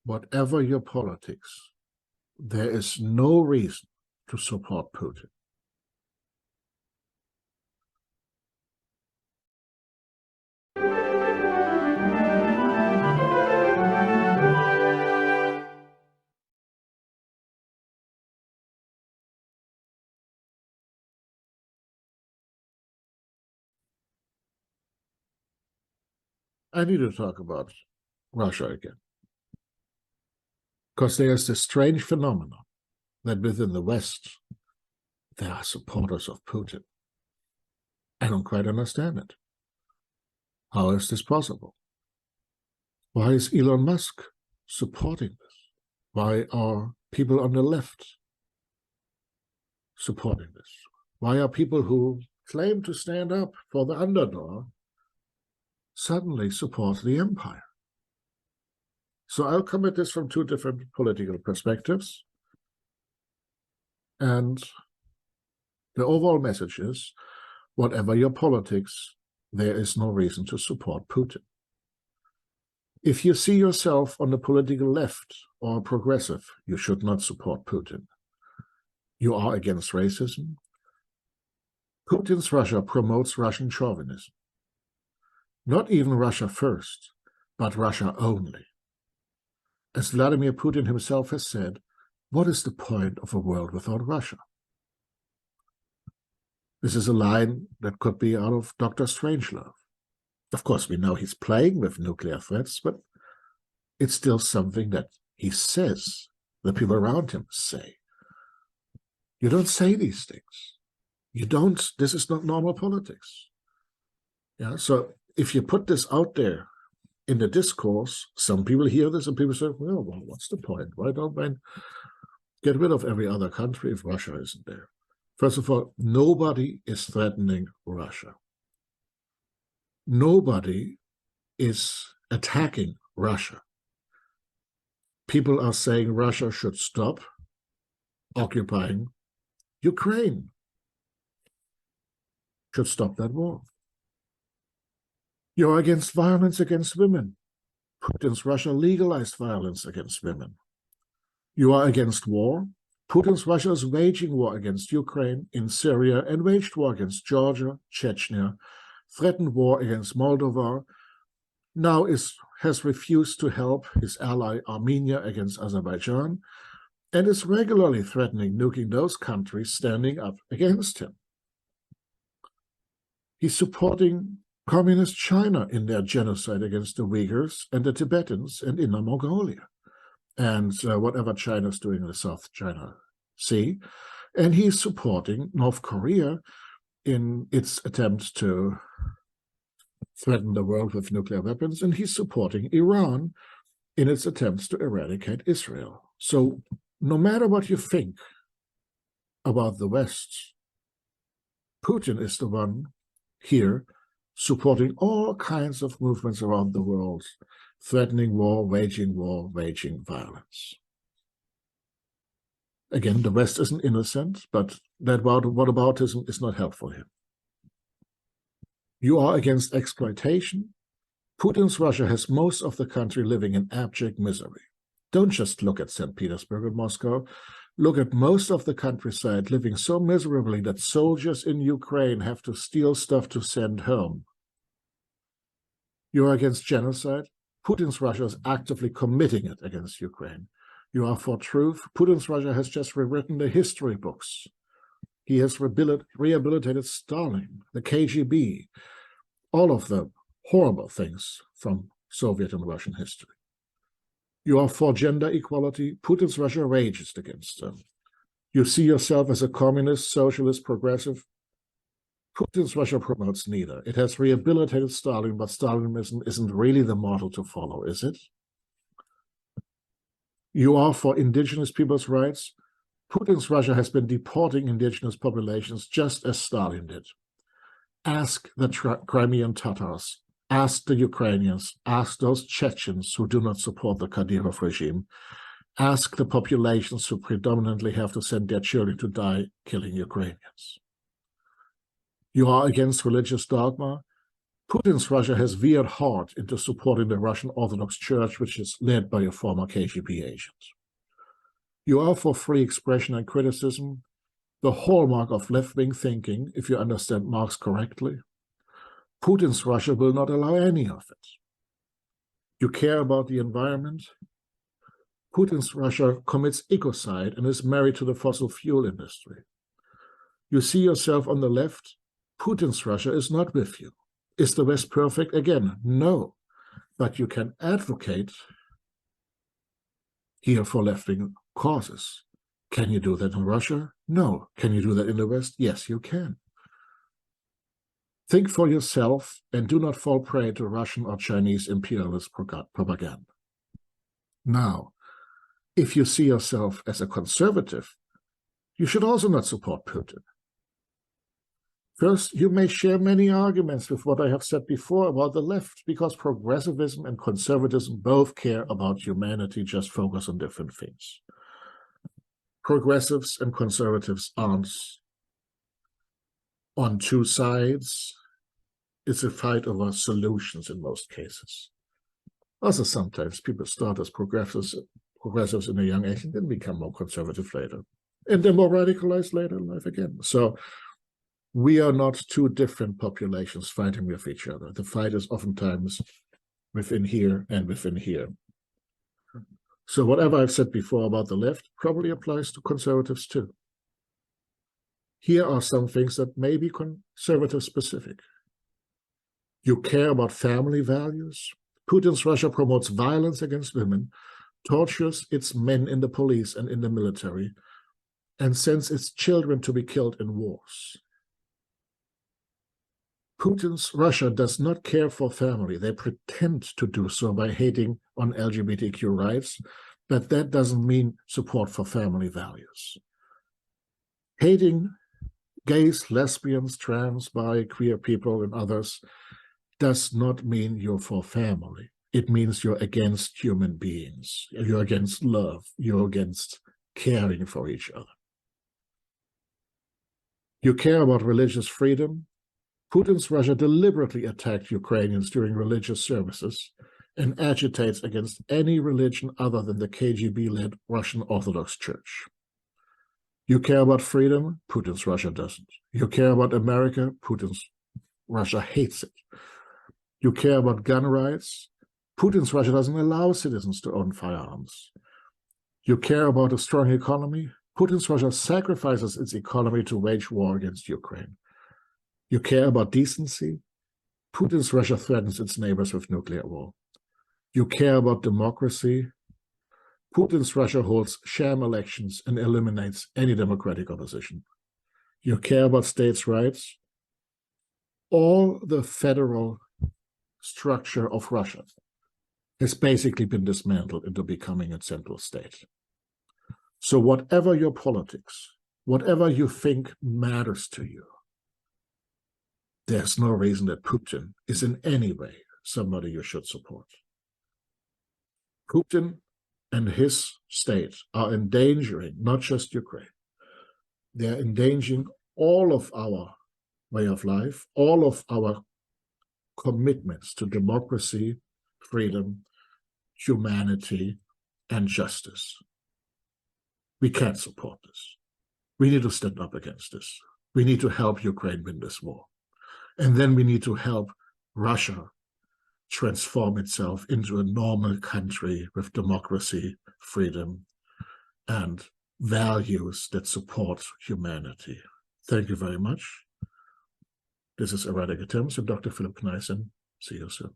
whatever your politics, there is no reason to support Putin. I need to talk about Russia again, because there's this strange phenomenon that within the West, there are supporters of Putin. I don't quite understand it. How is this possible? Why is Elon Musk supporting this? Why are people on the left supporting this? Why are people who claim to stand up for the underdog suddenly support the empire? So I'll come at this from two different political perspectives. And the overall message is, whatever your politics, there is no reason to support Putin. If you see yourself on the political left or progressive, you should not support Putin. You are against racism. Putin's Russia promotes Russian chauvinism. Not even Russia first, but Russia only. As Vladimir Putin himself has said, what is the point of a world without Russia? This is a line that could be out of Dr. Strangelove. Of course, we know he's playing with nuclear threats, but it's still something that he says, the people around him say. You don't say these things. You don't, this is not normal politics. Yeah, so if you put this out there in the discourse, some people hear this and people say, well, what's the point? Why don't I get rid of every other country if Russia isn't there? First of all, nobody is threatening Russia. Nobody is attacking Russia. People are saying Russia should stop occupying Ukraine, should stop that war. You're against violence against women. Putin's Russia legalized violence against women. You are against war. Putin's Russia is waging war against Ukraine, in Syria, and waged war against Georgia, Chechnya, threatened war against Moldova, now has refused to help his ally Armenia against Azerbaijan, and is regularly threatening nuking those countries standing up against him. He's supporting Communist China in their genocide against the Uyghurs and the Tibetans and Inner Mongolia, and whatever China's doing in the South China Sea. And he's supporting North Korea in its attempts to threaten the world with nuclear weapons, and he's supporting Iran in its attempts to eradicate Israel. So no matter what you think about the West, Putin is the one here supporting all kinds of movements around the world, threatening war, waging violence. Again, the West isn't innocent, but that whataboutism is not helpful here. You are against exploitation. Putin's Russia has most of the country living in abject misery. Don't just look at St. Petersburg and Moscow. Look at most of the countryside living so miserably that soldiers in Ukraine have to steal stuff to send home. You are against genocide. Putin's Russia is actively committing it against Ukraine. You are for truth. Putin's Russia has just rewritten the history books. He has rehabilitated Stalin, the KGB, all of the horrible things from Soviet and Russian history. You are for gender equality. Putin's Russia rages against them. You see yourself as a communist, socialist, progressive. Putin's Russia promotes neither. It has rehabilitated Stalin, but Stalinism isn't really the model to follow, is it? You are for indigenous people's rights. Putin's Russia has been deporting indigenous populations just as Stalin did. Ask the Crimean Tatars, ask the Ukrainians, ask those Chechens who do not support the Kadyrov regime, ask the populations who predominantly have to send their children to die killing Ukrainians. You are against religious dogma. Putin's Russia has veered hard into supporting the Russian Orthodox Church, which is led by a former KGB agent. You are for free expression and criticism, the hallmark of left-wing thinking, if you understand Marx correctly. Putin's Russia will not allow any of it. You care about the environment. Putin's Russia commits ecocide and is married to the fossil fuel industry. You see yourself on the left. Putin's Russia is not with you. Is the West perfect? Again, no. But you can advocate here for left-wing causes. Can you do that in Russia? No. Can you do that in the West? Yes, you can. Think for yourself and do not fall prey to Russian or Chinese imperialist propaganda. Now, if you see yourself as a conservative, you should also not support Putin. First, you may share many arguments with what I have said before about the left, because progressivism and conservatism both care about humanity, just focus on different things. Progressives and conservatives aren't on two sides. It's a fight over solutions in most cases. Also, sometimes people start as progressives in a young age and then become more conservative later. And then more radicalized later in life again. So we are not two different populations fighting with each other. The fight is oftentimes within here and within here. So whatever I've said before about the left probably applies to conservatives too. Here are some things that may be conservative specific. You care about family values. Putin's Russia promotes violence against women, tortures its men in the police and in the military, and sends its children to be killed in wars. Putin's Russia does not care for family. They pretend to do so by hating on LGBTQ rights, but that doesn't mean support for family values. Hating gays, lesbians, trans, bi, queer people, and others does not mean you're for family. It means you're against human beings. You're against love. You're against caring for each other. You care about religious freedom. Putin's Russia deliberately attacked Ukrainians during religious services and agitates against any religion other than the KGB-led Russian Orthodox Church. You care about freedom? Putin's Russia doesn't. You care about America? Putin's Russia hates it. You care about gun rights? Putin's Russia doesn't allow citizens to own firearms. You care about a strong economy? Putin's Russia sacrifices its economy to wage war against Ukraine. You care about decency? Putin's Russia threatens its neighbors with nuclear war. You care about democracy? Putin's Russia holds sham elections and eliminates any democratic opposition. You care about states' rights? All the federal structure of Russia has basically been dismantled into becoming a central state. So whatever your politics, whatever you think matters to you, there's no reason that Putin is in any way somebody you should support. Putin and his state are endangering not just Ukraine. They're endangering all of our way of life, all of our commitments to democracy, freedom, humanity, and justice. We can't support this. We need to stand up against this. We need to help Ukraine win this war. And then we need to help Russia transform itself into a normal country with democracy, freedom, and values that support humanity. Thank you very much. This is Erratic Attempts with Dr. Philip Kneisen. See you soon.